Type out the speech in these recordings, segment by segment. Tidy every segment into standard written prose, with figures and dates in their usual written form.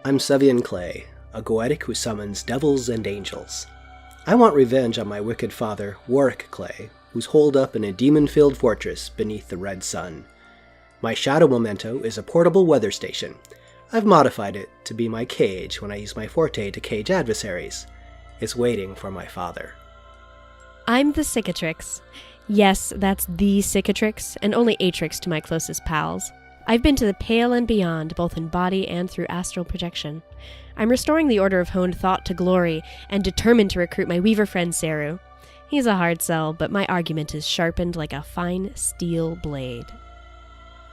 I'm Sevion Clay, a Goetic who summons devils and angels. I want revenge on my wicked father, Warrick Clay, who's holed up in a demon-filled fortress beneath the red sun. My shadow memento is a portable weather station. I've modified it to be my cage when I use my forte to cage adversaries. It's waiting for my father. I'm the Cicatrix. Yes, that's the Cicatrix, and only Atrix to my closest pals. I've been to the pale and beyond, both in body and through astral projection. I'm restoring the Order of Honed Thought to glory, and determined to recruit my weaver friend Seru. He's a hard sell, but my argument is sharpened like a fine steel blade.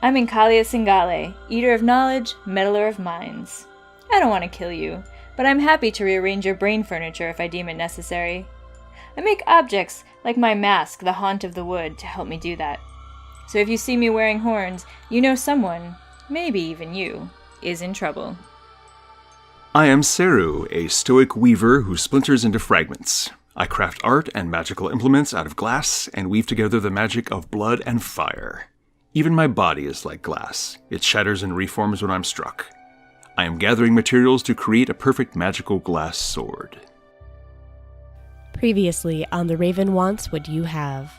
I'm Incalia Singale, Eater of Knowledge, Meddler of Minds. I don't want to kill you, but I'm happy to rearrange your brain furniture if I deem it necessary. I make objects, like my mask, the haunt of the wood, to help me do that. So if you see me wearing horns, you know someone, maybe even you, is in trouble. I am Seru, a stoic weaver who splinters into fragments. I craft art and magical implements out of glass and weave together the magic of blood and fire. Even my body is like glass. It shatters and reforms when I'm struck. I am gathering materials to create a perfect magical glass sword. Previously on The Raven Wants What You Have.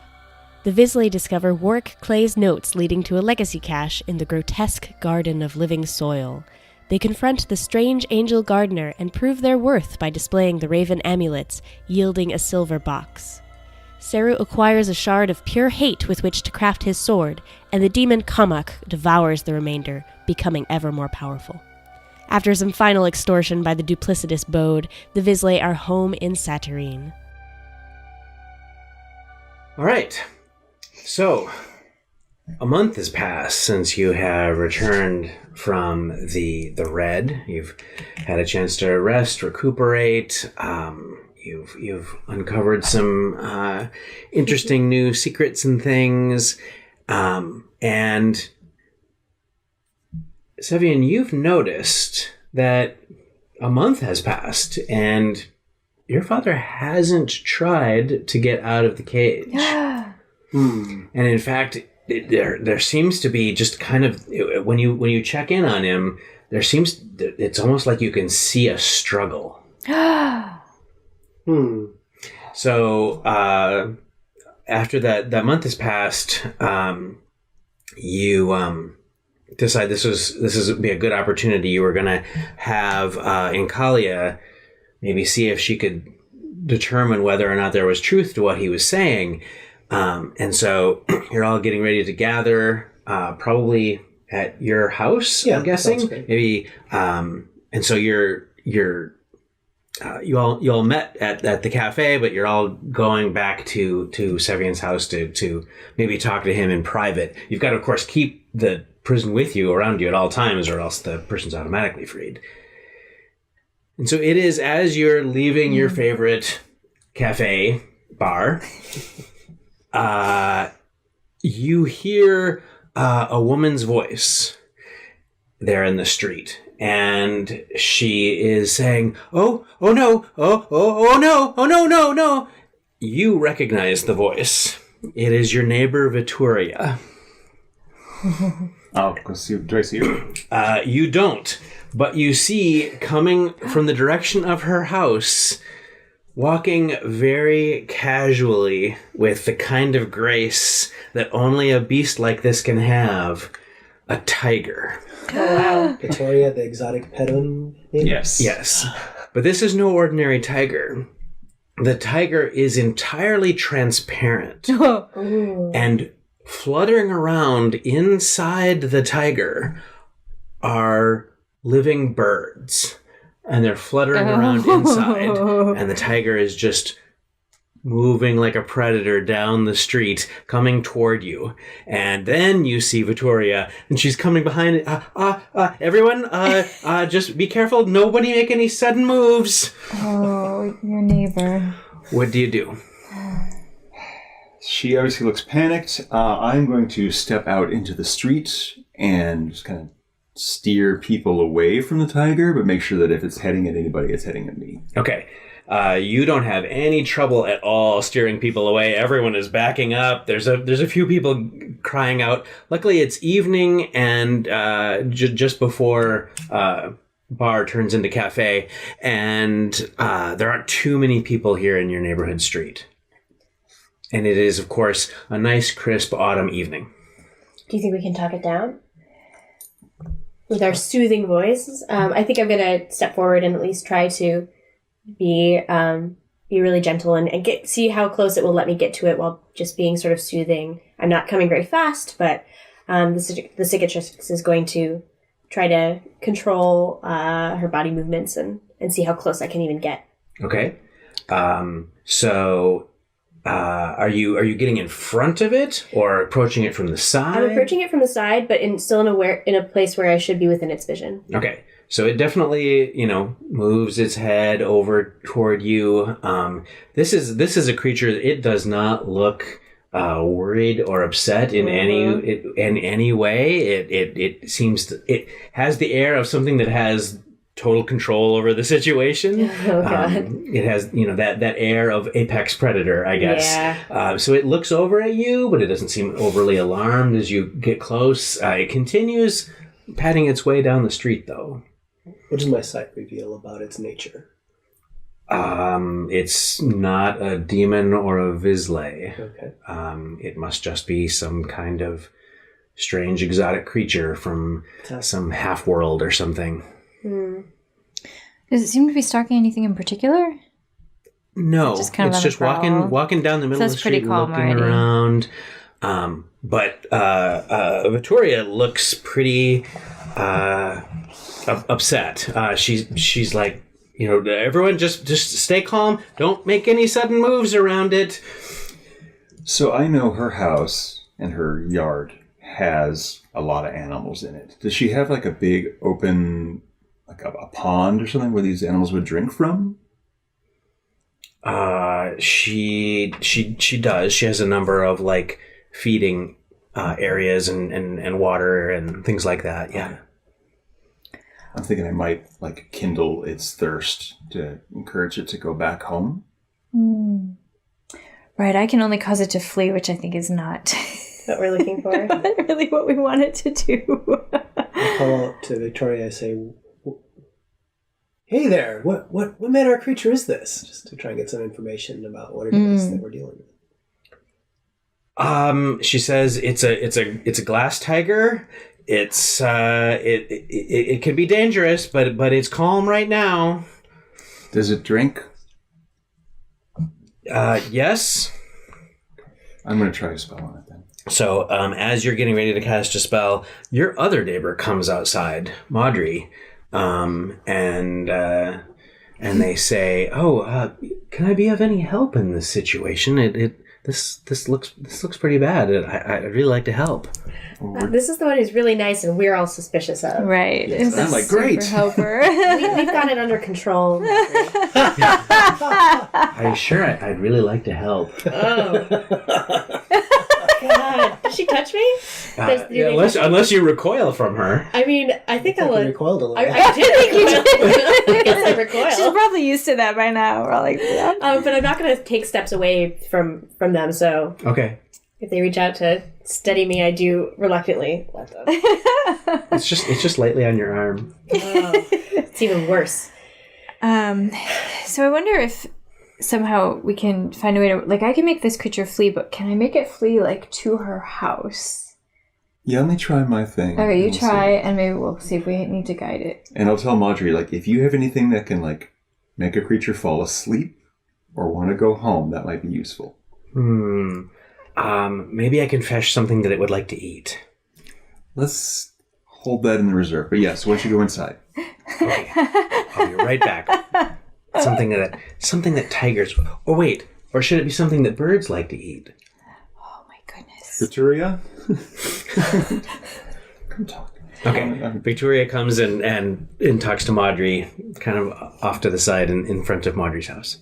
The vislae discover Warrick Clay's notes leading to a legacy cache in the grotesque Garden of Living Soil. They confront the strange angel gardener and prove their worth by displaying the raven amulets, yielding a silver box. Seru acquires a shard of pure hate with which to craft his sword, and the demon Kamak devours the remainder, becoming ever more powerful. After some final extortion by the duplicitous Bode, the vislae are home in Satyrine. All right. So, a month has passed since you have returned from the Red. You've had a chance to rest, recuperate. You've uncovered some interesting new secrets and things. And Savion, you've noticed that a month has passed and your father hasn't tried to get out of the cage. And in fact, there seems to be just kind of, when you check in on him, it's almost like you can see a struggle. So after that month has passed, you decide this would be a good opportunity. You were going to have Incalia maybe see if she could determine whether or not there was truth to what he was saying. And so you're all getting ready to gather, probably at your house, I'm guessing. Maybe, and so you all met at the cafe, but you're all going back to Savion's house to maybe talk to him in private. You've got to, of course, keep the prison with you, around you at all times, or else the person's automatically freed. And so it is as you're leaving your favorite cafe bar, you hear a woman's voice there in the street. And she is saying, oh no, no. You recognize the voice. It is your neighbor, Vittoria. Oh, do I see her? You don't. But you see, coming from the direction of her house, walking very casually with the kind of grace that only a beast like this can have, a tiger. Oh, wow. Victoria, the exotic pet name? Yes. But this is no ordinary tiger. The tiger is entirely transparent. And fluttering around inside the tiger are living birds. And they're fluttering around inside. And the tiger is just moving like a predator down the street, coming toward you. And then you see Vittoria, and she's coming behind it. Everyone, just be careful. Nobody make any sudden moves. Oh, your neighbor. What do you do? She obviously looks panicked. I'm going to step out into the street and just kind of steer people away from the tiger, but make sure that if it's heading at anybody, it's heading at me. Okay. You don't have any trouble at all steering people away. Everyone is backing up. There's a few people crying out. Luckily, it's evening and just before bar turns into cafe, and there aren't too many people here in your neighborhood street. And it is, of course, a nice, crisp autumn evening. Do you think we can talk it down? With our soothing voices? I think I'm going to step forward and at least try to be really gentle and see how close it will let me get to it while just being sort of soothing. I'm not coming very fast, but the Cicatrix is going to try to control her body movements and see how close I can even get. Okay. So are you getting in front of it or approaching it from the side? I'm approaching it from the side, but still in a place where I should be within its vision. Okay. So it definitely, moves its head over toward you. This is a creature. It does not look worried or upset in any way. It seems it has the air of something that has total control over the situation. Oh God! It has that air of apex predator, I guess. Yeah. So it looks over at you, but it doesn't seem overly alarmed as you get close. It continues patting its way down the street, though. What does my sight reveal about its nature? It's not a demon or a vislae. Okay. It must just be some kind of strange exotic creature from some half-world or something. Does it seem to be stalking anything in particular? No, It's just walking down the middle of the street, pretty calm looking already. around. But Victoria looks pretty upset. She's like, everyone just stay calm. Don't make any sudden moves around it. So I know her house and her yard has a lot of animals in it. Does she have like a big open, like a pond or something where these animals would drink from? She does. She has a number of like feeding areas and water and things like that. Yeah. I'm thinking I might like kindle its thirst to encourage it to go back home. Right, I can only cause it to flee, which I think is not What we're looking for. not really what we want it to do. I call out to Victoria. I say, "Hey there! What manner of creature is this?" Just to try and get some information about what it is that we're dealing with. She says it's a glass tiger. It's it can be dangerous, but it's calm right now. Does it drink? Yes. I'm going to try a spell on it then. So as you're getting ready to cast a spell, your other neighbor comes outside, Maudry, and they say, "Oh, can I be of any help in this situation? This looks pretty bad. I'd really like to help." This is the one who's really nice and we're all suspicious of. Right. Yes, It's I'm a like, great. super helper. We've got it under control. Are you sure? I'd really like to help. Oh. God. Did she touch me? Unless you recoil from her. I mean, I think I I would. recoiled a little. I did think you did. I guess I recoil. She's probably used to that by now. We're all like, yeah. But I'm not going to take steps away from them, so Okay. if they reach out to steady me, I do reluctantly let them. It's just lightly on your arm. Oh, it's even worse. So I wonder if somehow we can find a way to, like, I can make this creature flee, but can I make it flee, like, to her house? Yeah, let me try my thing. Okay, you We'll try, see. and maybe we'll see if we need to guide it. And I'll tell Maudry, like, if you have anything that can, like, make a creature fall asleep or want to go home, that might be useful. Maybe I can fetch something that it would like to eat. Let's hold that in the reserve. But yes, once you go inside. Okay. I'll be right back. Something that tigers. Or wait, or should it be something that birds like to eat? Oh my goodness. Victoria? Come talk. Okay. Victoria comes and talks to Maudry, kind of off to the side in front of Maudry's house.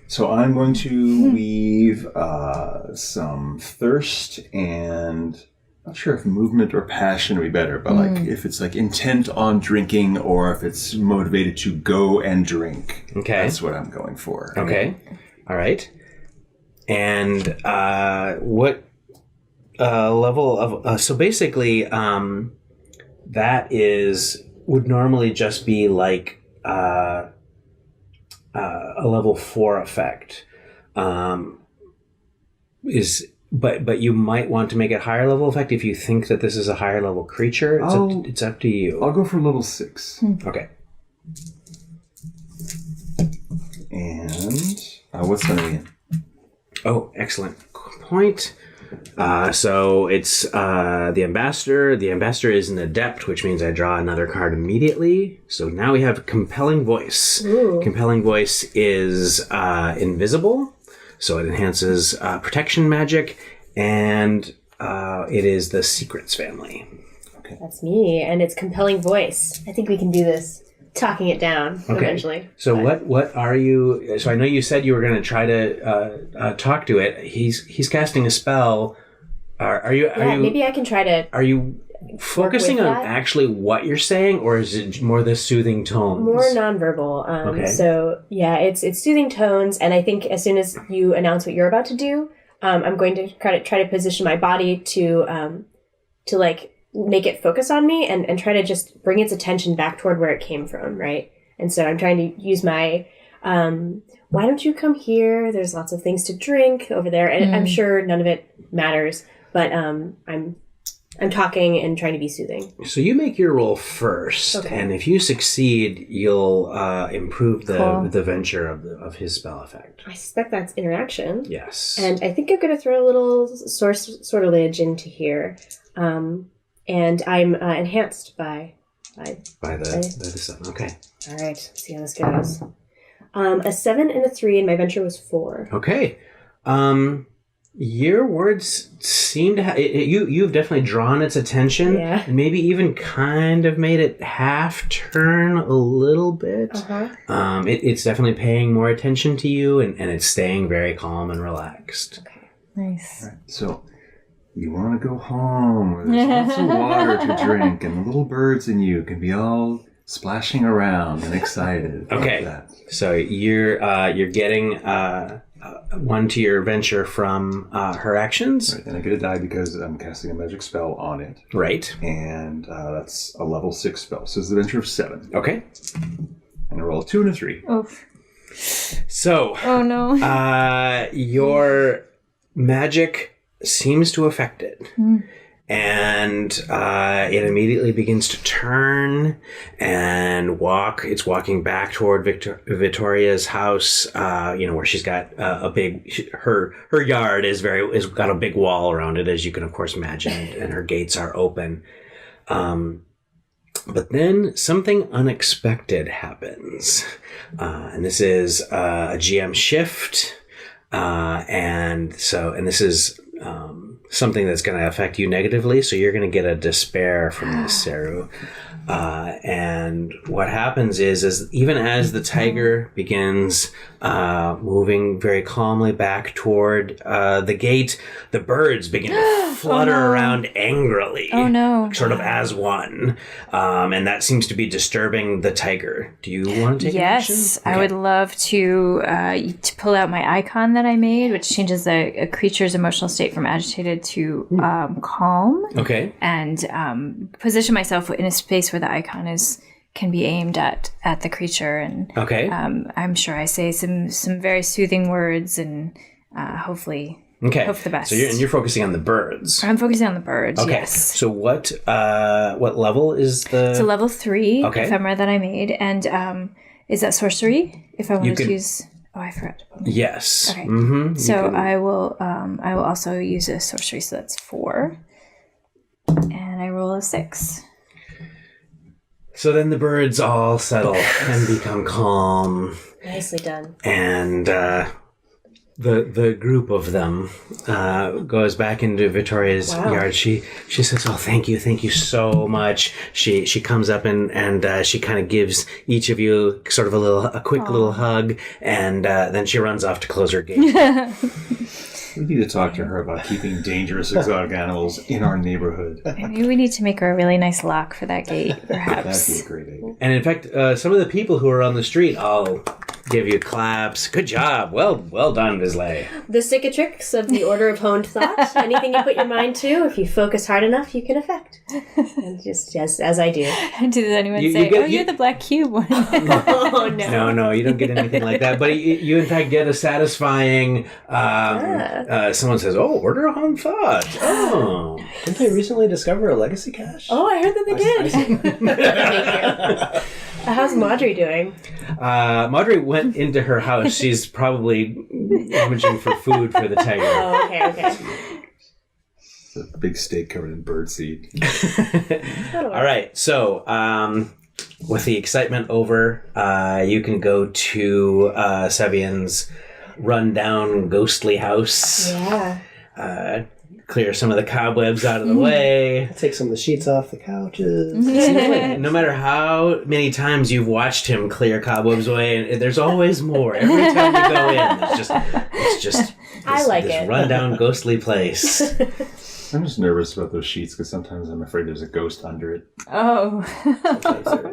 So I'm going to weave some thirst and not sure if movement or passion would be better, but like if it's like intent on drinking or if it's motivated to go and drink. Okay. That's what I'm going for. Okay. All right. And what level of... so basically, that is would normally just be like a level 4 effect. But you might want to make it higher level effect if you think that this is a higher level creature. It's up to you. I'll go for level 6. Okay. And what's that again? Oh, excellent point. So it's the ambassador. The ambassador is an adept, which means I draw another card immediately. So now we have compelling voice. Ooh. Compelling voice is invisible, so it enhances protection magic, and it is the secrets family. Okay. That's me, and it's compelling voice. I think we can do this. Talking it down eventually. So what are you? So I know you said you were going to try to talk to it. He's casting a spell. Are you? Maybe I can try to. Are you focusing on that? actually what you're saying, or is it more the soothing tones? More nonverbal. Okay. So yeah, it's soothing tones, and I think as soon as you announce what you're about to do, I'm going to try to position my body to like make it focus on me and try to just bring its attention back toward where it came from, right? And so I'm trying to use my why don't you come here? There's lots of things to drink over there, and I'm sure none of it matters, but I'm talking and trying to be soothing. So you make your roll first, and if you succeed, you'll improve the venture of his spell effect. I suspect that's interaction. Yes. And I think I'm going to throw a little sortilege into here. And I'm enhanced by the sun. Okay. All right, let's see how this goes. A 7 and a 3, and my venture was 4. Okay. Your words seem to have... You've definitely drawn its attention. Yeah. And maybe even kind of made it half turn a little bit. Uh-huh. It's definitely paying more attention to you, and it's staying very calm and relaxed. Okay. Nice. All right, so you want to go home where there's lots of water to drink, and the little birds in you can be all splashing around and excited. Okay. Like that. So you're getting... one to your venture from her actions. Right, and I get a die because I'm casting a magic spell on it. Right. And that's a level 6 spell. So it's the venture of 7. Okay. And I roll a 2 and a 3. Oof. So... Oh, no. Your magic seems to affect it. And it immediately begins to turn and walk. It's walking back toward Victoria's house, where she's got a big... Her yard is got a big wall around it, as you can, of course, imagine, and her gates are open. But then something unexpected happens. And this is a GM shift. And this is... something that's going to affect you negatively, so you're going to get a despair from this, Seru. And what happens is even as the tiger begins moving very calmly back toward the gate, the birds begin to flutter around angrily. Oh, no. Sort of as one. And that seems to be disturbing the tiger. Do you want to take action? Yes, I would love to pull out my icon that I made, which changes a creature's emotional state from agitated to calm. Okay. And position myself in a space where the icon can be aimed at the creature. And okay. I'm sure I say some very soothing words and hopefully... Okay. Hope for the best. So you're focusing on the birds. I'm focusing on the birds, okay. Yes. So what level is the... It's a level 3 okay. ephemera that I made. And is that sorcery? If I wanted to use... Oh, I forgot to put my... Yes. Okay. Mm-hmm. So I will also use a sorcery, so that's 4. And I roll a 6. So then the birds all settle and become calm. Nicely done. And the group of them goes back into Victoria's yard. She says, "Oh, thank you so much." She comes up and she kind of gives each of you sort of a quick little hug, and then she runs off to close her gate. We need to talk to her about keeping dangerous exotic animals in our neighborhood. Maybe we need to make her a really nice lock for that gate, perhaps. That'd be a great idea. And in fact, some of the people who are on the street all give you claps. Good job. Well done, vislae. The Cicatrix of the Order of Honed Thought. Anything you put your mind to, if you focus hard enough, you can affect. And just as I do. Does anyone say, you're the black cube one? Oh, no. No, you don't get anything like that. But you in fact, get a satisfying... someone says, Order of Honed Thought. Oh. Didn't they recently discover a legacy cache? Oh, I heard that they did. Thank you. How's Maudry doing? Maudry went into her house. She's probably rummaging for food for the tiger. Oh, okay. It's a big steak covered in birdseed. All right. So, with the excitement over, you can go to Savion's rundown, ghostly house. Yeah. Clear some of the cobwebs out of the way. Take some of the sheets off the couches. Seems like no matter how many times you've watched him clear cobwebs away, and there's always more. Every time you go in, it's just this rundown, ghostly place. I'm just nervous about those sheets because sometimes I'm afraid there's a ghost under it. Oh.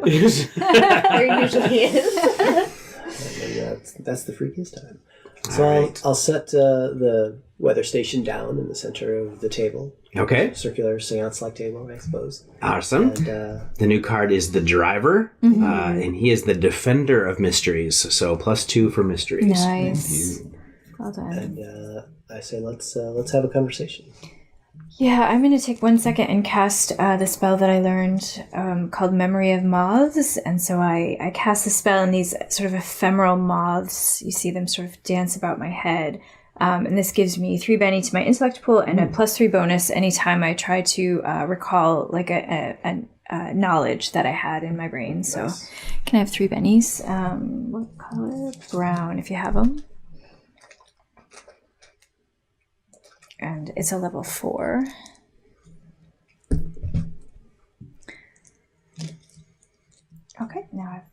There usually is. And that's the freakiest time. So I'll set the weather station down in the center of the table. Okay. Circular seance-like table, I suppose. Awesome. And, the new card is the driver, and he is the defender of mysteries. So +2 for mysteries. Nice. Well done. And I say let's have a conversation. Yeah, I'm going to take 1 second and cast the spell that I learned called Memory of Moths. And so I cast the spell, and these sort of ephemeral moths, you see them sort of dance about my head. And this gives me 3 Benny to my intellect pool and a +3 bonus anytime I try to recall like a knowledge that I had in my brain. So can I have 3 Bennies? What color? Brown, if you have them. And it's a level 4. Okay, now I have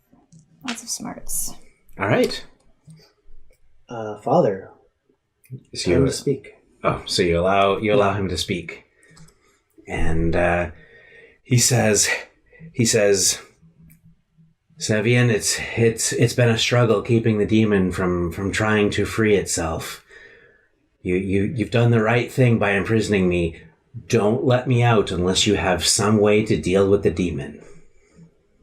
lots of smarts. All right. Father, So time to speak. Oh, so you allow him to speak, and he says, Savion, it's been a struggle keeping the demon from trying to free itself. You've done the right thing by imprisoning me. Don't let me out unless you have some way to deal with the demon.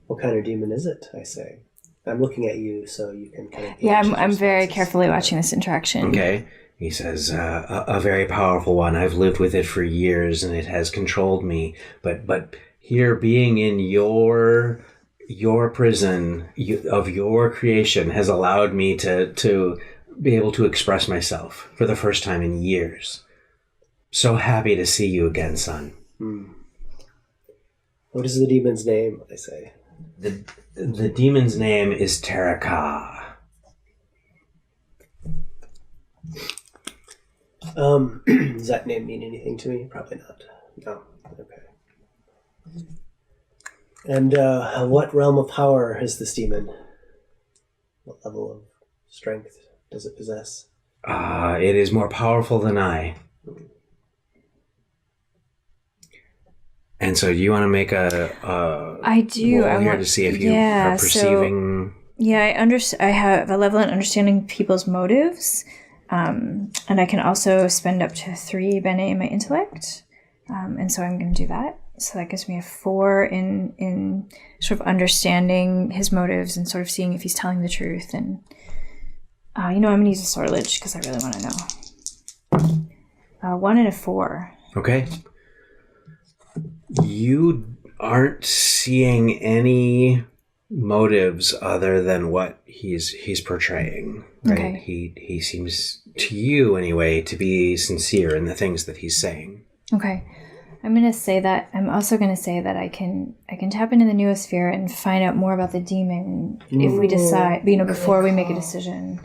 What kind of demon is it? I say. I'm looking at you, so you can kind of. Yeah, I'm very carefully watching this interaction. Okay. He says, a very powerful one. I've lived with it for years, and it has controlled me. But here, being in your prison of your creation has allowed me to be able to express myself for the first time in years. So happy to see you again, son. What is the demon's name? I say. The demon's name is Teraka. Does that name mean anything to me? Probably not. No. Okay. And what realm of power is this demon? What level of strength does it possess? It is more powerful than I. And so you want to make I do. roll here to see if you are perceiving... I have a level in understanding people's motives. And I can also spend up to 3 Bene in my intellect. And so I'm going to do that. So that gives me a 4 in sort of understanding his motives and sort of seeing if he's telling the truth. And, I'm going to use a sortilege because I really want to know. 1 and a 4. Okay. You aren't seeing any motives other than what he's portraying, right? Okay. He seems, to you anyway, to be sincere in the things that he's saying. Okay. I'm going to say that. I'm also going to say that I can tap into the noosphere and find out more about the demon if we decide, before we make a decision.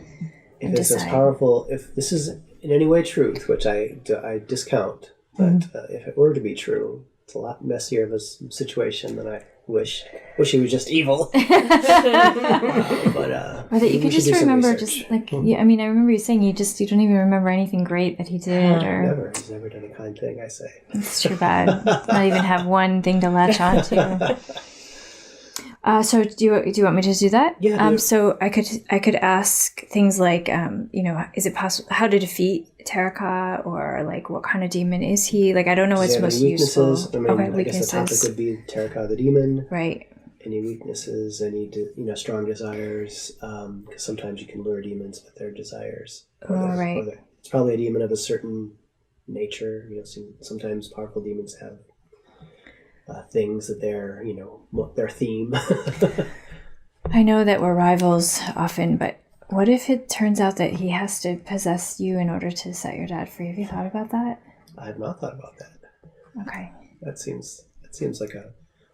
If it's as powerful, if this is in any way truth, which I discount, but if it were to be true, it's a lot messier of a situation than I wish. Wish he was just evil. But or that you could just remember, just like I remember you saying you don't even remember anything great that he did, or never. He's never done a kind thing. I say it's too bad. Not even have one thing to latch on to. So do you want me to do that? Yeah. So I could ask things like, is it possible how to defeat Teraka, or like what kind of demon is he? Like I don't know what's most useful. I guess the topic would be Teraka the demon. Right. Any weaknesses? Any strong desires? Because sometimes you can lure demons with their desires. Right. It's probably a demon of a certain nature. Sometimes powerful demons have things that they're, their theme. I know that we're rivals often, but what if it turns out that he has to possess you in order to set your dad free? Have you thought about that? I have not thought about that. Okay. That seems like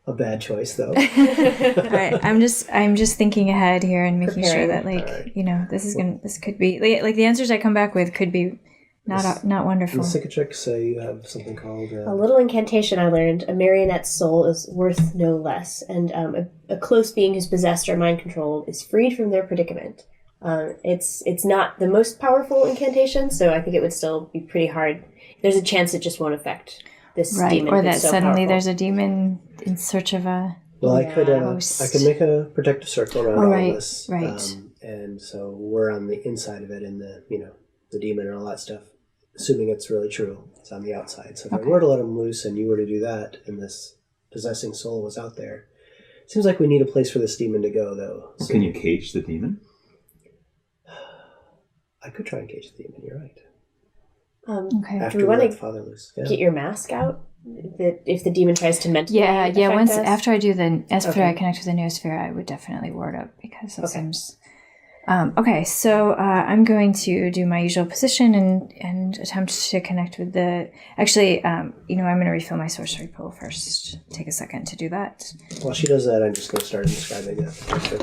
a bad choice, though. All right. I'm just thinking ahead here and making sure that, this could be like the answers I come back with could be not wonderful. In Cicatrix, you have something called... A little incantation I learned. A marionette's soul is worth no less, and a close being who's possessed or mind controlled is freed from their predicament. It's not the most powerful incantation, so I think it would still be pretty hard. There's a chance it just won't affect this demon. Or that so suddenly powerful. there's a demon in search of a... Well, I could make a protective circle around all this. Right. And so we're on the inside of it, and the demon and all that stuff. Assuming it's really true, it's on the outside. So if I were to let him loose and you were to do that, and this possessing soul was out there, it seems like we need a place for this demon to go, though. So can you cage the demon? I could try and cage the demon. You're right. Okay. After Do we want to father loose, get your mask out? If the demon tries to mentally affect Once us? after I connect with the noosphere, I would definitely ward up, because that seems... so I'm going to do my usual position and attempt to connect with the... Actually, I'm going to refill my sorcery pool first. Take a second to do that. While she does that, I'm just going to start describing the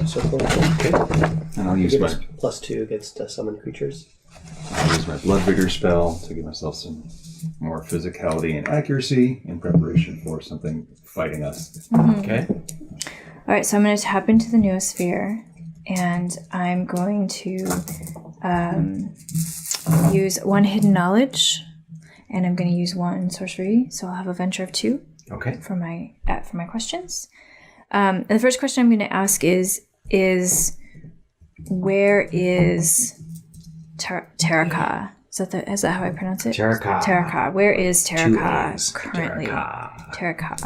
circle. Okay. And I'll use my... +2 against summon creatures. I'll use my Blood Vigor spell to give myself some more physicality and accuracy in preparation for something fighting us. Mm-hmm. Okay. All right, so I'm going to tap into the noosphere. And I'm going to use 1 hidden knowledge, and I'm going to use 1 sorcery. So I'll have a venture of 2. Okay. For my questions. And the first question I'm going to ask is where is Teraka? Is that how I pronounce it? Teraka. Where is Teraka currently? Teraka.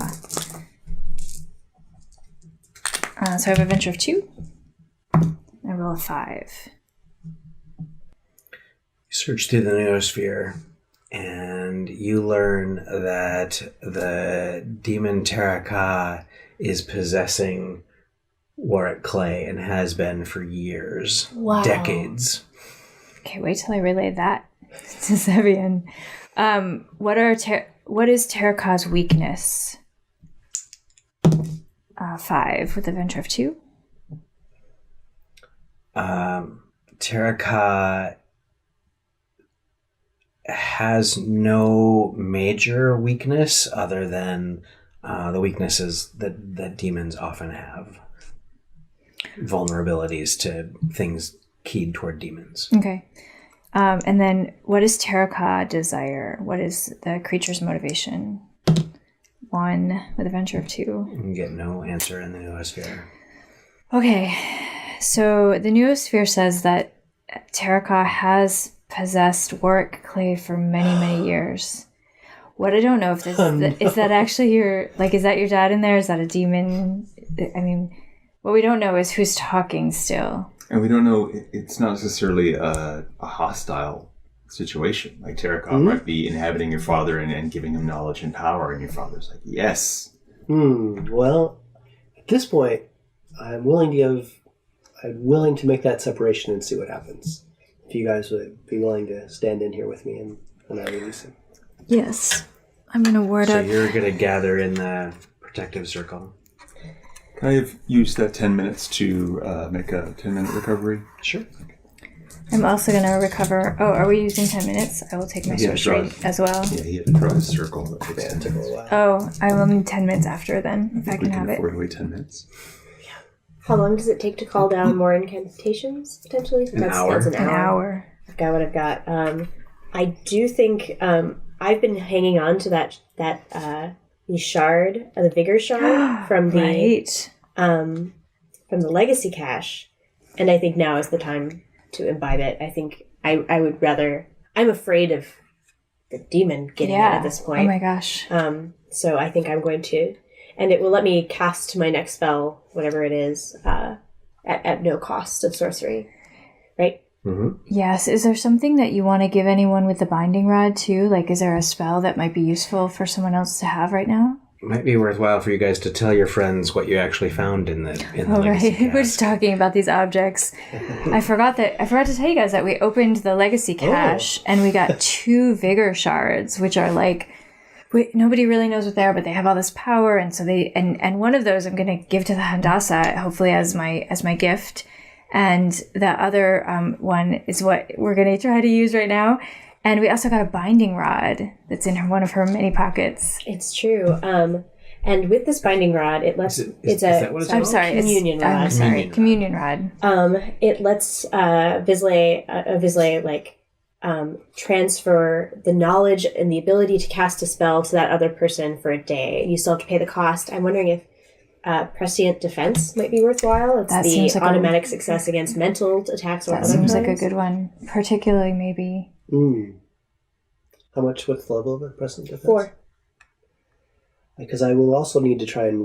So I have a venture of 2. I roll a 5. You search through the noosphere, and you learn that the demon Teraka is possessing Warrick Clay and has been for years, decades. Okay, wait till I relay that to Savion. What is Teraka's weakness? 5 with a venture of 2. Teraka has no major weakness other than the weaknesses that demons often have. Vulnerabilities to things keyed toward demons. Okay. And then what is Teraka desire? What is the creature's motivation? 1 with a venture of 2. You get no answer in the noosphere. Okay. So the noosphere says that Teraka has possessed Warrick Clay for many, many years. What I don't know if this is that actually is that your dad in there? Is that a demon? I mean, what we don't know is who's talking still. And we don't know, it's not necessarily a hostile situation. Like Teraka might be inhabiting your father and giving him knowledge and power, and your father's like, yes. Well, at this point, I'm willing to make that separation and see what happens. If you guys would be willing to stand in here with me and when I release him. Yes. I'm going to ward up. So you're going to gather in the protective circle. Can I have used that 10 minutes to make a 10-minute recovery? Sure. I'm also going to recover. Oh, are we using 10 minutes? I will take my sorcery as well. Yeah, he had to draw his circle. That takes 10 took a minutes. while. Oh, I will need 10 minutes after then, if I can have it. We can afford to wait 10 minutes. How long does it take to call down more incantations, potentially? An hour. That's an hour. I've got what I've got. I do think I've been hanging on to that shard, the vigor shard from the... Right. from the legacy cache, and I think now is the time to imbibe it. I think I would rather... I'm afraid of the demon getting it at this point. Oh my gosh. So I think I'm going to... And it will let me cast my next spell, whatever it is, at no cost of sorcery. Right? Mm-hmm. Yes. Is there something that you want to give anyone with the binding rod too? Like, is there a spell that might be useful for someone else to have right now? It might be worthwhile for you guys to tell your friends what you actually found in the legacy cache. We're just talking about these objects. I forgot to tell you guys that we opened the legacy cache and we got 2 vigor shards, which are like, nobody really knows what they are, but they have all this power, and so they and one of those I'm going to give to the Hyndassa, hopefully as my gift, and the other one is what we're going to try to use right now. And we also got a binding rod that's in one of her many pockets. It's true. And with this binding rod, it lets... Is that what it's called? I'm sorry. Communion rod. I'm sorry. Communion rod. It lets vislae transfer the knowledge and the ability to cast a spell to that other person for a day. You still have to pay the cost. I'm wondering if prescient defense might be worthwhile. It's That the seems like automatic success against mental attacks or That other seems kinds. like a good one. Particularly maybe. How much? What's the level of it? Present defense? 4. Because I will also need to try and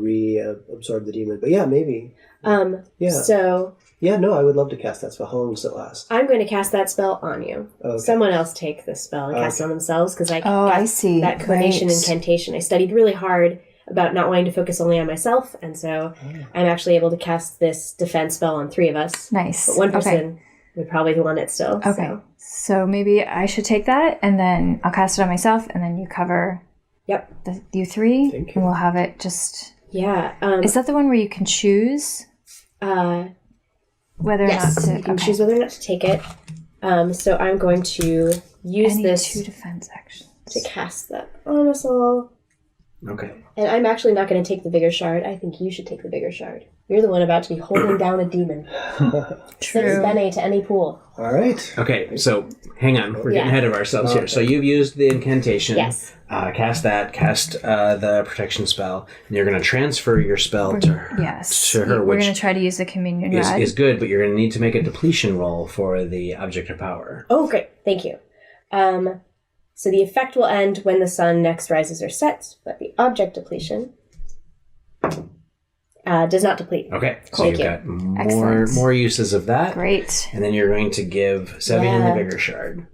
absorb the demon. But yeah, maybe. So yeah, no, I would love to cast that spell. How long does it last? I'm going to cast that spell on you. Okay. Someone else take this spell and cast it on themselves, because I I see. that coordination Right. incantation. I studied really hard about not wanting to focus only on myself, and so I'm actually able to cast this defense spell on 3 of us. Nice. But one Okay. person would probably want it still. Okay. So maybe I should take that, and then I'll cast it on myself, and then you cover you 3, Thank you. and we'll have it just... Yeah. Is that the one where you can choose whether or Yes, not to... you can choose whether or not to take it. So I'm going to use Any this 2 defense actions. to cast that on us all. Okay. And I'm actually not going to take the Vigor Shard. I think you should take the Vigor Shard. You're the one about to be holding down a demon. 6 bene to any pool. All right. Okay, so hang on. We're getting ahead of ourselves here. So you've used the incantation. Yes. Cast the protection spell, and you're going to transfer your spell to her. Yes. To her, We're which going to try to use the communion rod. is good, but you're going to need to make a depletion roll for the object of power. Oh, great. Thank you. So the effect will end when the sun next rises or sets, but the object depletion does not deplete. Okay, so Thank you've you. got Excellent. more uses of that. Great. And then you're going to give Savion the Vigor Shard.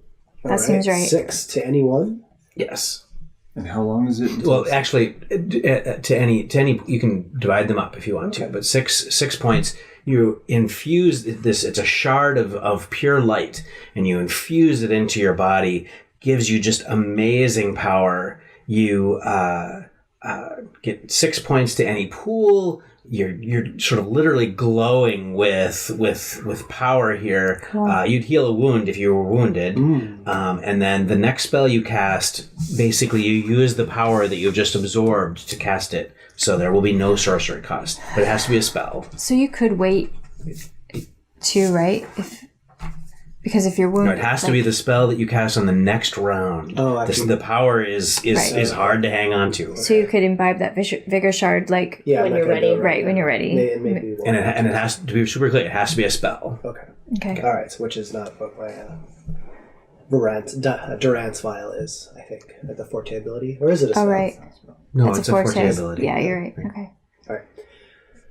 That seems right. 6 to any one? Yes. And how long is it? Well, actually, to any, you can divide them up if you want to, but 6 points. You infuse this. It's a shard of pure light, and you infuse it into your body. Gives you just amazing power. You get 6 points to any pool. You're sort of literally glowing with power here. Cool. You'd heal a wound if you were wounded, and then the next spell you cast, basically you use the power that you've just absorbed to cast it. So there will be no sorcery cost, but it has to be a spell. So you could wait too, right? Because if you're wounded... No, it has to be the spell that you cast on the next round. Oh, actually. The power is hard to hang on to. So you could imbibe that vigor shard, like, Yeah, When I'm not you're gonna ready. do it right, when you're ready. Maybe And it has to be super clear. It has to be a spell. Okay. Okay. All right, so which is not what my Durant's vial is, I think, at the Forte ability. Or is it a spell? Oh, right. No, It's it's a forte ability. Yeah, you're right. Okay. All right.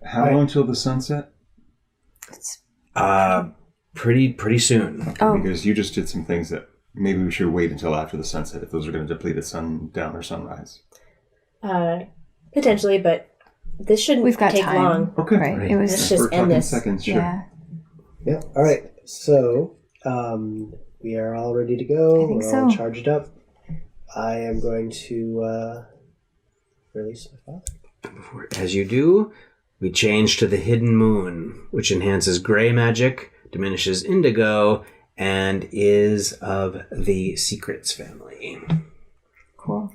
How long till the sunset? Pretty soon. Okay, Oh. because you just did some things that maybe we should wait until after the sunset if those are going to deplete at sundown or sunrise. Potentially, but this shouldn't We've got take time. long. Okay. Right. It was... Let's just We're end talking this. seconds, sure. Yeah. Yeah. All right. So we are all ready to go. I think We're all so. charged up. I am going to release my father. As you do, we change to the hidden moon, which enhances gray magic, diminishes indigo, and is of the secrets family. Cool.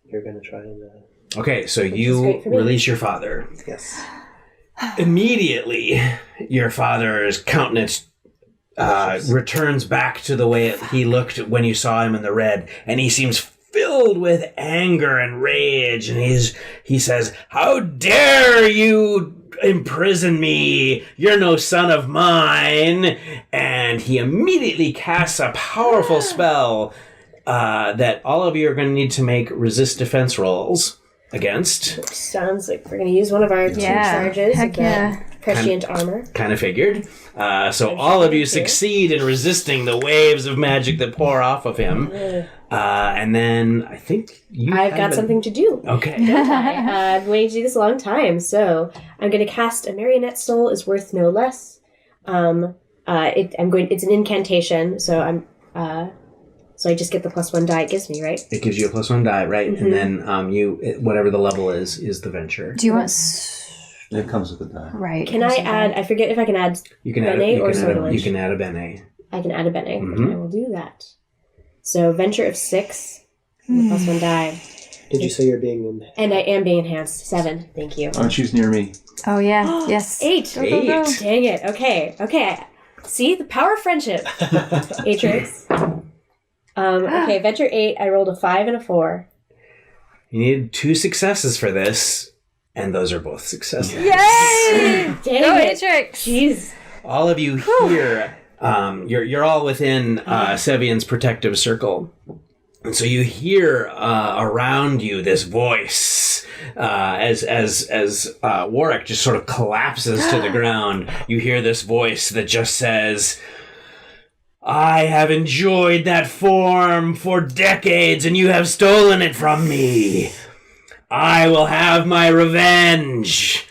You're going to try and... Okay, so is you great for me. release your father. yes. Immediately, your father's countenance returns back to the way he looked when you saw him in the red, and he seems filled with anger and rage, and he says, "How dare you imprison me? You're no son of mine." And he immediately casts a powerful spell that all of you are going to need to make resist defense rolls against. Which sounds like we're going to use one of our two charges of that prescient armor. Kind of figured. So all of you succeed in resisting the waves of magic that pour off of him. And then I think I've got something to do. Okay. I've waited to do this a long time, so I'm going to cast a marionette soul is worth no less. It's an incantation, so so I just get the +1 die it gives me, right? It gives you a +1 die, right? Mm-hmm. And then whatever the level is the venture. Do you want? It comes with the die. Right. Can I add? I forget if I can add. You can bene or sortilege. You can add a bene. I can add a bene. Mm-hmm. I will do that. So venture of 6, +1 die. Did you say you're being in? And I am being enhanced. 7. Thank you. Oh, she's near me. Oh yeah. Yes. 8. Go, go, go. 8. Dang it. Okay. See the power of friendship. Atrix. Okay, venture 8. I rolled a 5 and a 4. You need 2 successes for this, and those are both successes. Yay! Dang Go it. Atrix. Jeez. All of you here, you're all within Savion's protective circle. And so you hear around you this voice as Warrick just sort of collapses to the ground. You hear this voice that just says, "I have enjoyed that form for decades, and you have stolen it from me. I will have my revenge."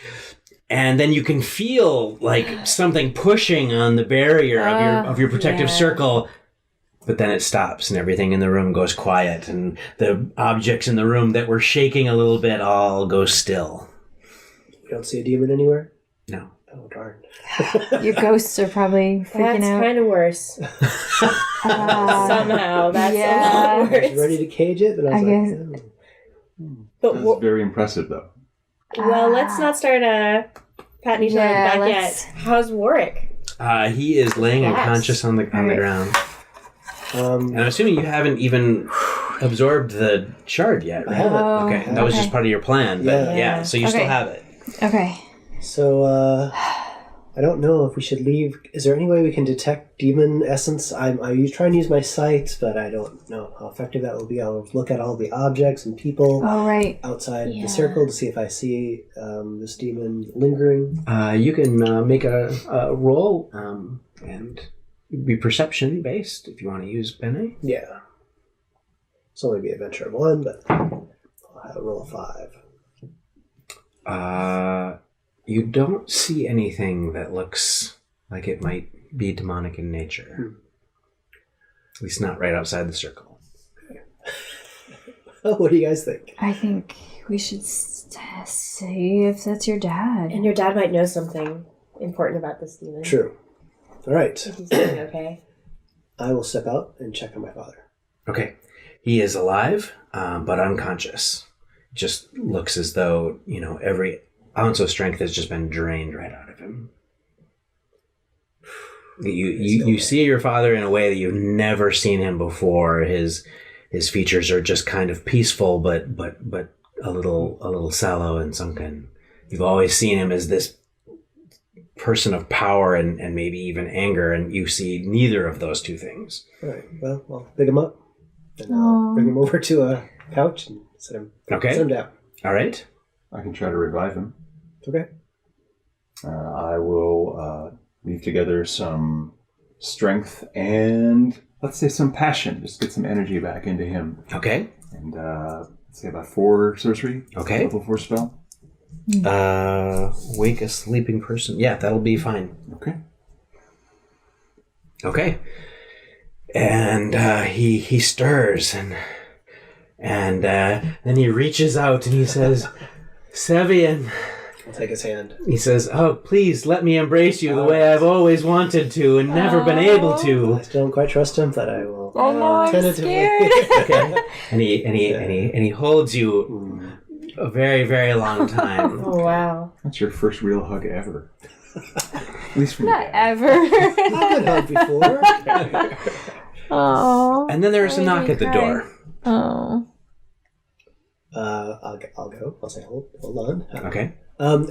And then you can feel like something pushing on the barrier of your protective circle. But then it stops and everything in the room goes quiet, and the objects in the room that were shaking a little bit all go still. You don't see a demon anywhere? No. Oh, darn. Your ghosts are probably freaking That's out. kind of worse. Somehow. That's a lot I was worse. ready to cage it, but I was I like, But That's very impressive, though. well, let's not start patting each other on the back let's- yet. How's Warrick? He is laying Yes. unconscious on the ground. And I'm assuming you haven't even absorbed the shard yet, right? I haven't. Okay, that was just part of your plan. But Yeah. so you still Okay. have it. Okay. So, I don't know if we should leave. Is there any way we can detect demon essence? I try and use my sight, but I don't know how effective that will be. I'll look at all the objects and people Oh right. outside the circle to see if I see this demon lingering. You can make a roll and be perception based if you want to use Bene. Yeah. It's only be a venture of 1, but I'll have a roll of 5. You don't see anything that looks like it might be demonic in nature. At least not right outside the circle. What do you guys think? I think we should see if that's your dad. And your dad might know something important about this demon. True. All right. If he's doing okay. I will step out and check on my father. Okay. He is alive, but unconscious. Just looks as though, every ounce of strength has just been drained right out of him. You see your father in a way that you've never seen him before. His features are just kind of peaceful, but a little sallow and sunken. You've always seen him as this person of power and maybe even anger, and you see neither of those two things. All right. Well, I'll pick him up and I'll bring him over to a couch and sit him down. All right. I can try to revive him. Okay. I will weave together some strength and, let's say, some passion. Just get some energy back into him. Okay. And let's say about 4 sorcery. Okay. Level 4 spell. Wake a sleeping person. Yeah, that'll be fine. Okay. Okay. And he stirs and then he reaches out and he says, "Savion." I'll take his hand. He says, "Oh, please let me embrace you the way I've always wanted to and never been able to." I still don't quite trust him, but I will. Oh no, I'm tentatively. scared. Okay. And he holds you a very, very long time. Oh, wow. That's your first real hug ever. At least from Not your dad. ever. I've been hugged before. Oh. And then there's a knock at the door. Oh. I'll go. I'll say hold on. Okay.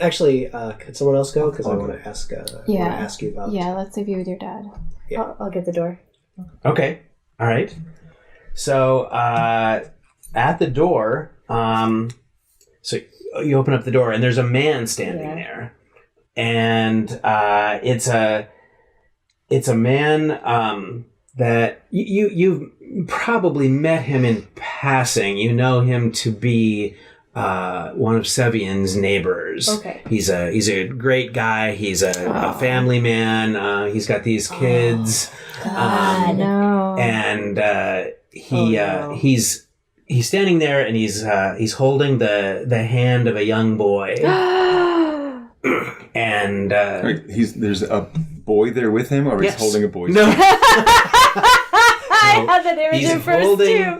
Actually, could someone else go? Because I want to ask. Ask you about. Yeah, let's leave you with your dad. Yeah. I'll get the door. Okay. All right. So at the door, so you open up the door, and there's a man standing there, and it's a man that you've probably met him in passing. You know him to be one of Savion's neighbors. Okay. He's a great guy. He's a family man. He's got these kids. No. And he's standing there, and he's holding the hand of a young boy. And Wait, there's a boy there with him, or Yes. he's holding a boy? no. I had that image He's in first holding too.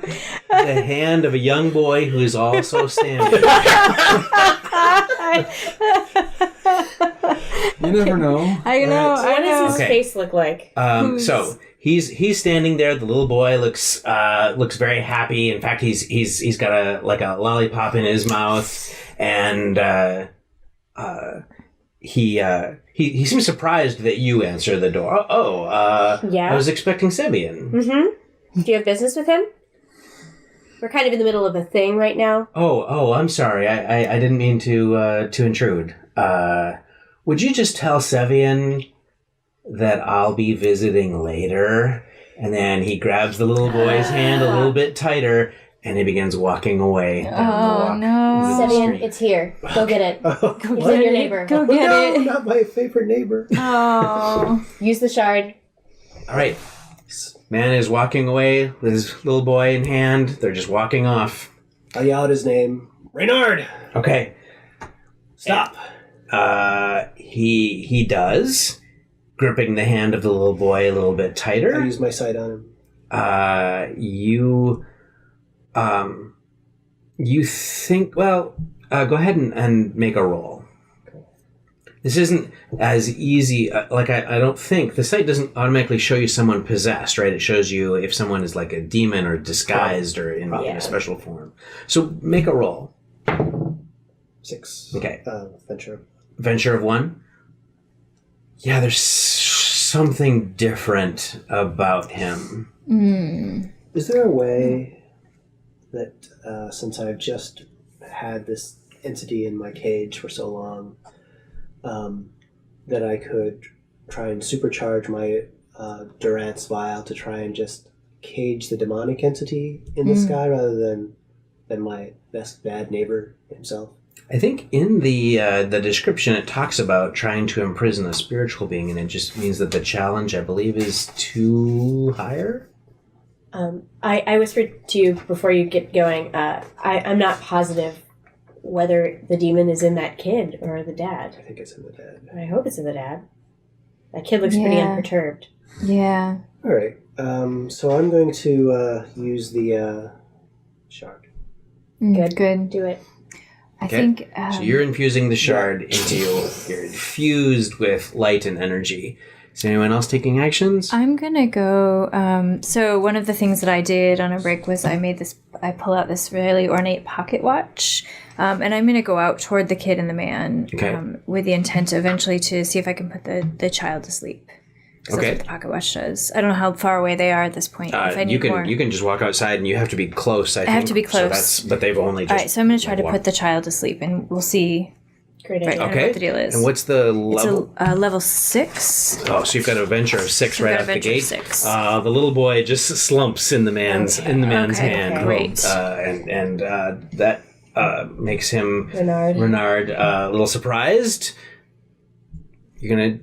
the hand of a young boy who is also standing. You never know. I know. What does his Okay. face look like? So he's standing there. The little boy looks very happy. In fact, he's got a lollipop in his mouth, and he seems surprised that you answer the door. Yeah. I was expecting Savion. Mm-hmm. Do you have business with him? We're kind of in the middle of a thing right now. Oh, I'm sorry. I didn't mean to intrude. Would you just tell Savion that I'll be visiting later? And then he grabs the little boy's hand a little bit tighter, and he begins walking away. Oh, no. Savion, it's here. Go get it. It's in your neighbor. Go get no, it. not my favorite neighbor. Oh. Use the shard. All right. Man is walking away with his little boy in hand. They're just walking off. I'll yell out his name. Reynolds! Okay. Stop! He does, gripping the hand of the little boy a little bit I tighter. use my sight on him. You think, well, go ahead and make a roll. This isn't as easy, I don't think, the site doesn't automatically show you someone possessed, right? It shows you if someone is like a demon or disguised or in a special form. So make a roll. 6. Okay. Venture. Venture of 1? Yeah, there's something different about him. Is there a way that, since I've just had this entity in my cage for so long, that I could try and supercharge my Durant's vial to try and just cage the demonic entity in this guy rather than my best bad neighbor himself? I think in the description it talks about trying to imprison a spiritual being, and it just means that the challenge, I believe, is 2 higher. I whispered to you before you get going. I'm not positive whether the demon is in that kid or the dad. I think it's in the dad. I hope it's in the dad. That kid looks pretty unperturbed. Yeah. All right. So I'm going to use the shard. Good. Do it. I Okay. think. So you're infusing the shard into you. You're infused with light and energy. Is anyone else taking actions? I'm gonna go. So one of the things that I did on a break was I pull out this really ornate pocket watch, and I'm gonna go out toward the kid and the man, Okay. with the intent eventually to see if I can put the child to sleep. 'Cause Okay. That's what the pocket watch does. I don't know how far away they are at this point. If I need more. You can just walk outside, and you have to be close. I think. have to be So close. but they've only just. All right, so I'm gonna try to walked. put the child to sleep, and we'll see. Great Right. idea. Okay. what the deal is. And what's the It's level? a level 6. Oh, so you've got a venture of 6 So I've right got out a the venture of gate. 6. The little boy just slumps in the man's Okay. hand. Okay, great. And that makes him Renard. a little surprised. You're gonna.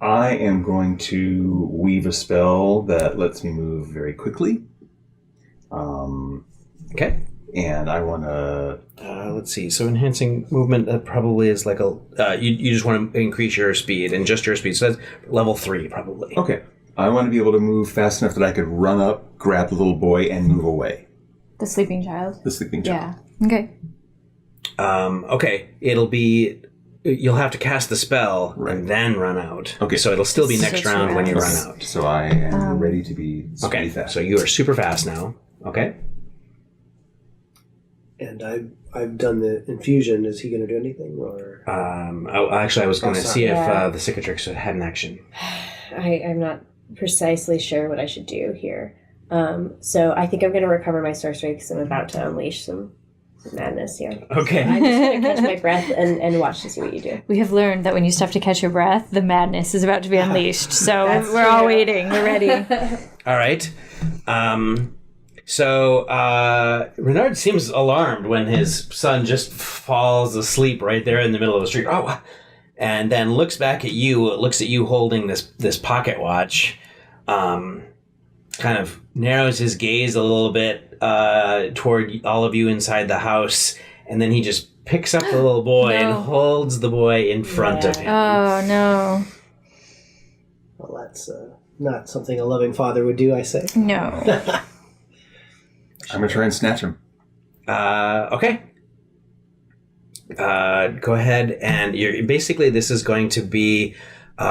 I am going to weave a spell that lets me move very quickly. Okay. And I want to... Let's see. So enhancing movement probably is like a. You just want to increase your speed and just your speed. So that's level 3 probably. Okay. I want to be able to move fast enough that I could run up, grab the little boy, and move away. The sleeping child. The sleeping child. Yeah. Okay. Okay. It'll be. You'll have to cast the spell and then run out. Okay. So it'll still be next So round when you run fast. out. So I am ready to be Okay. fast. So you are super fast now. Okay. And I've done the infusion. Is he going to do anything? Or Actually, I was going to see if the Cicatrix had an action. I'm not precisely sure what I should do here. So I think I'm going to recover my sorcery because I'm about to unleash some madness here. Okay. I'm just going to catch my breath and watch to see what you do. We have learned that when you stop to catch your breath, the madness is about to be unleashed. So we're all waiting. We're ready. All right. So Reynard seems alarmed when his son just falls asleep right there in the middle of the street. Oh, and then looks back at you. Looks at you holding this pocket watch. Kind of narrows his gaze a little bit toward all of you inside the house, and then he just picks up the little boy and holds the boy in front of him. Oh, no. Well, that's not something a loving father would do, I say. No. I'm going to try and snatch him. Okay. Go ahead, and basically this is going to be...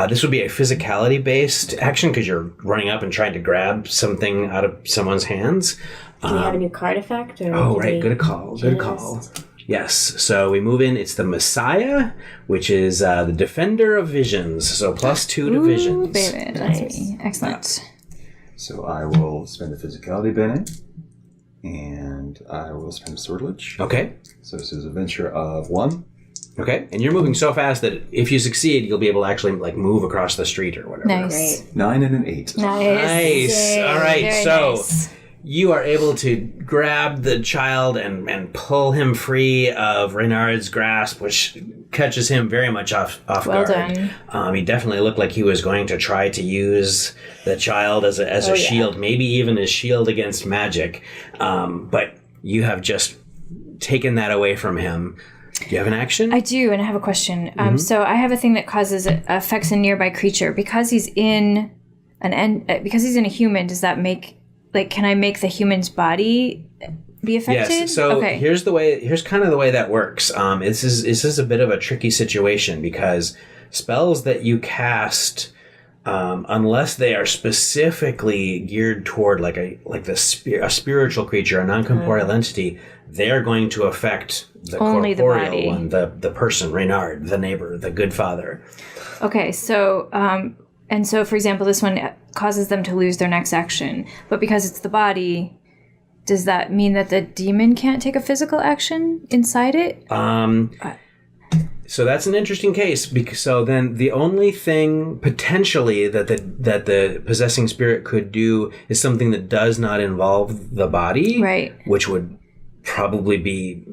this would be a physicality-based action because you're running up and trying to grab something out of someone's hands. Do we have a new card effect? Or Right. Good call. Good call. Yes. So we move in. It's the Messiah, which is the Defender of Visions. So +2 to visions. Baby, that's me. Excellent. So I will spend the physicality bene, and I will spend a swordledge. Okay. So this is a venture of 1. Okay. And you're moving so fast that if you succeed, you'll be able to actually move across the street or whatever. Nice. Great. 9 and an 8. Nice. Yay. All right. Very So nice. you are able to grab the child and pull him free of Reynard's grasp, which catches him very much off Well guard. done. He definitely looked like he was going to try to use the child as a shield, maybe even as shield against magic. But you have just taken that away from him. Do you have an action? I do, and I have a question. So I have a thing that affects a nearby creature. Because he's in because he's in a human, does that make... can I make the human's body be affected? Yes. So okay. here's kind of the way that works. This is a bit of a tricky situation because spells that you cast, unless they are specifically geared toward a spiritual creature, a non-corporeal entity, they're going to affect the Only the corporeal body. one, the person, Reynard, the neighbor, the good father. Okay, so, and so, for example, this one causes them to lose their next action. But because it's the body, does that mean that the demon can't take a physical action inside it? So that's an interesting case. So then the only thing potentially that the possessing spirit could do is something that does not involve the body. Right. Which would probably be,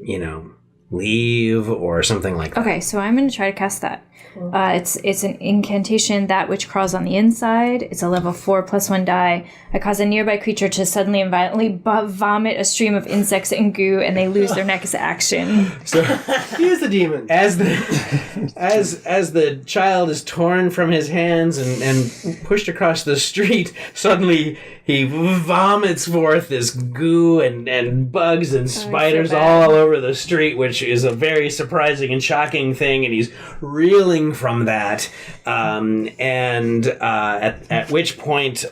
leave or something like that. Okay, so I'm going to try to cast that. It's an incantation, that which crawls on the inside. It's a level 4 +1 die. I cause a nearby creature to suddenly and violently vomit a stream of insects and goo, and they lose their next action. So Here's the demon. as the child is torn from his hands and pushed across the street, suddenly he vomits forth this goo and bugs and spiders all over the street, which is a very surprising and shocking thing, and he's reeling from that. At which point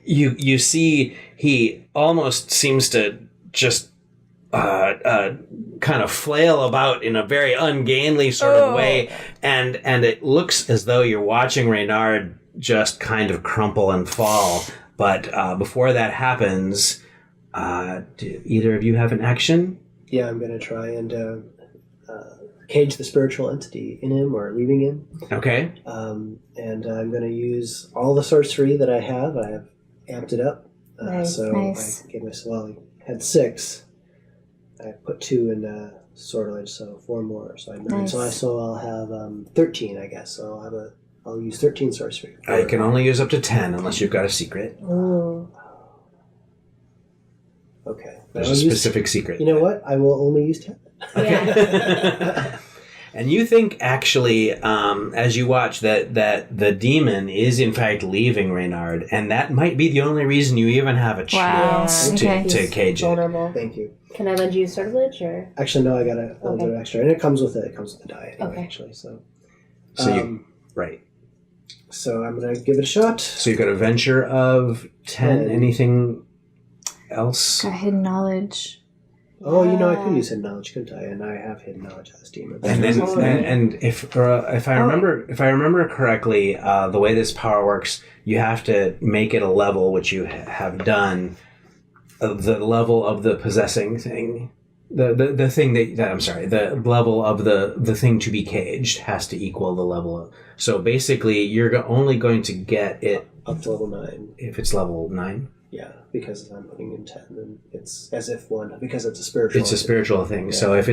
you see he almost seems to just kind of flail about in a very ungainly sort of way, and it looks as though you're watching Reynard just kind of crumple and fall. But before that happens, do either of you have an action? Yeah, I'm going to try and cage the spiritual entity in him or leaving him. Okay. And I'm going to use all the sorcery that I have. I have amped it up. Nice. So Nice. I gave myself, I had 6. I put 2 in sortilege, so 4 more. So I'm 9. Nice. So I'll have 13, I guess. So I'll use 13 sorcery. I can only use up to 10 unless you've got a secret. Ooh. Okay. There's I'll a use- specific secret. You know what? I will only use 10. Yeah. And you think, actually, as you watch, that the demon is in fact leaving Reynard, and that might be the only reason you even have a chance Okay. to cage it. Vulnerable. Thank you. Can I lend you sortilege or? Actually, no, I got a little bit of extra. And it comes with the die anyway, Okay. actually. So, So you right. So I'm going to give it a shot. So you've got a venture of 10. 10. Anything else? Got hidden knowledge. Oh, I could use hidden knowledge, couldn't I? And I have hidden knowledge as demon. And then, and if I remember correctly, the way this power works, you have to make it a level, which you have done. The level of the possessing thing, the thing that I'm sorry, the level of the thing to be caged has to equal the level of. So basically, you're only going to get it up to level 9 if it's level 9. Yeah, because I'm putting in 10, and it's as if because it's a spiritual. It's a spiritual thing. Yeah. So if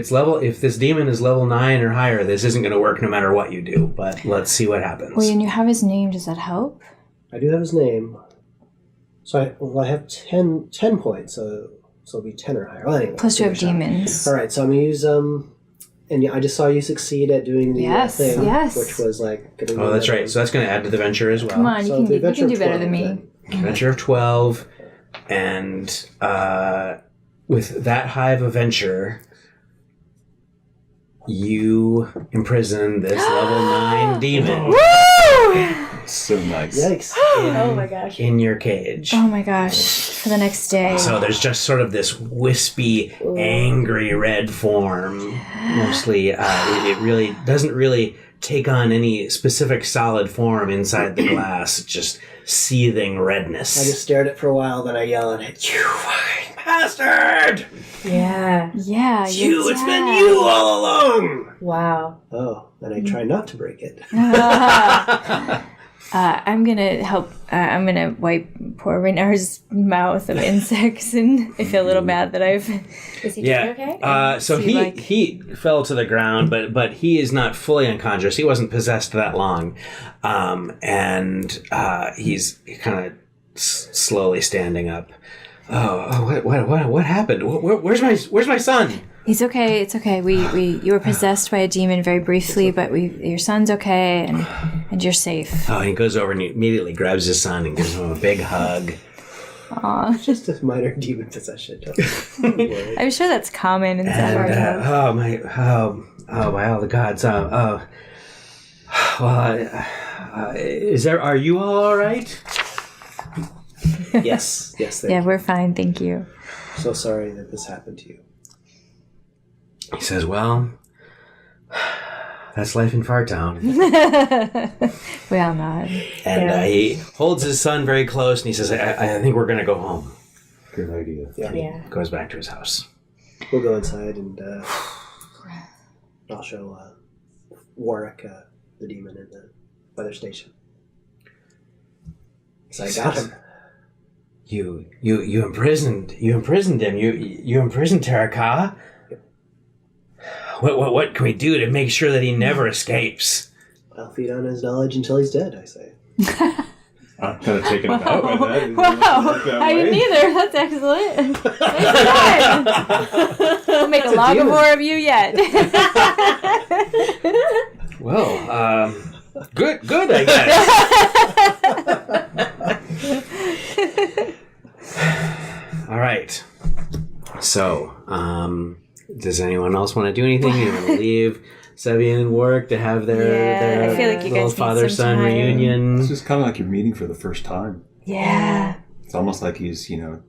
this demon is level 9 or higher, this isn't going to work no matter what you do. But let's see what happens. Wait, and you have his name. Does that help? I do have his name. So I have 10 points. So it'll be 10 or higher. Well, anyway, plus you have demons. All right, so I'm gonna use and I just saw you succeed at doing the thing, which was like. Oh, that's right. So that's going to add to the venture as well. Come on, you can do better than me. Then. Venture of 12, and with that high of a venture, you imprison this level 9 demon. So nice. Yikes. Oh my gosh. In your cage. Oh my gosh. For the next day. So there's just sort of this wispy, angry red form. Mostly, it really doesn't really take on any specific solid form inside the glass. It's just seething redness. I just stared at it for a while, then I yell at it, "You fucking bastard! Yeah. Yeah. It's been you all along!" Wow. Oh, and I try not to break it. I'm gonna help. I'm gonna wipe poor Reynard's mouth of insects, and I feel a little bad that I've. Is he doing okay? So he fell to the ground, but he is not fully unconscious. He wasn't possessed that long, and he's kind of slowly standing up. What happened? Where's my son? He's okay. It's okay. You were possessed by a demon very briefly, but your son's okay, and you're safe. Oh, he goes over and he immediately grabs his son and gives him a big hug. Aw. Just a minor demon possession. I'm sure that's common in some parts. By all the gods. Are you all right? Yes. Yeah, we're fine. Thank you. So sorry that this happened to you. He says, "Well, that's life in Fartown." We all nod. And he holds his son very close, and he says, I think we're going to go home. Good idea. Yeah. He goes back to his house. We'll go inside, and I'll show Warrick the demon in the weather station. So I got him. You imprisoned him. You imprisoned Teraka. What can we do to make sure that he never escapes? I'll feed on his knowledge until he's dead, I say. I'm kind of taken aback by that. Wow. I didn't either. That's excellent. We'll make a logivore of you yet. Well, good, I guess. All right. So, does anyone else want to do anything? You want to leave Savion and Warrick to have their I feel like you little guys father-son reunion? It's just kind of like you're meeting for the first time. Yeah. It's almost like he's, your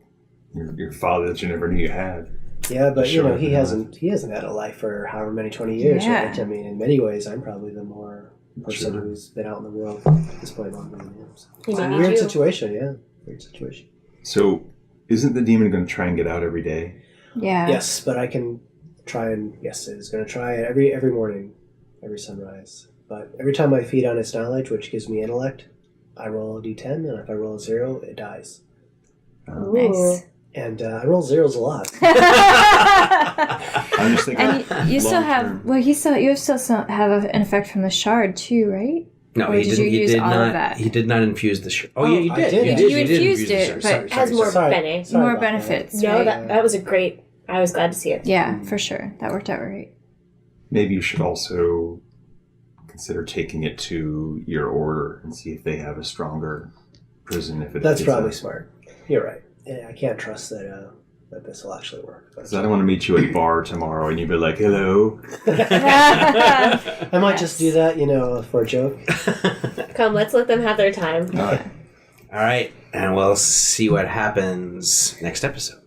father that you never knew you had. Yeah, but he hasn't had a life for however many 20 years, right? I mean, in many ways, I'm probably the more person who's been out in the world at this point longer than him. So. It's a weird situation, Weird situation. So, isn't the demon going to try and get out every day? Yeah. Yes, but I can try and it's going to try it every morning, every sunrise. But every time I feed on its knowledge, which gives me intellect, I roll a d10, and if I roll a 0, it dies. Nice. And I roll zeros a lot. I'm just thinking. And you still have you still have an effect from the shard too, right? No, or he did didn't. You use all of that? He did not infuse the shard. Oh, yeah, you did. You infused it, but it has more benefits. More benefits. No, that was a great. I was glad to see it. Yeah, for sure. That worked out right. Maybe you should also consider taking it to your order and see if they have a stronger prison. That's probably smart. You're right. I can't trust that this will actually work. Because I don't want to meet you at bar tomorrow and you'd be like, "Hello." I might just do that, for a joke. Come, let's let them have their time. All right, and we'll see what happens next episode.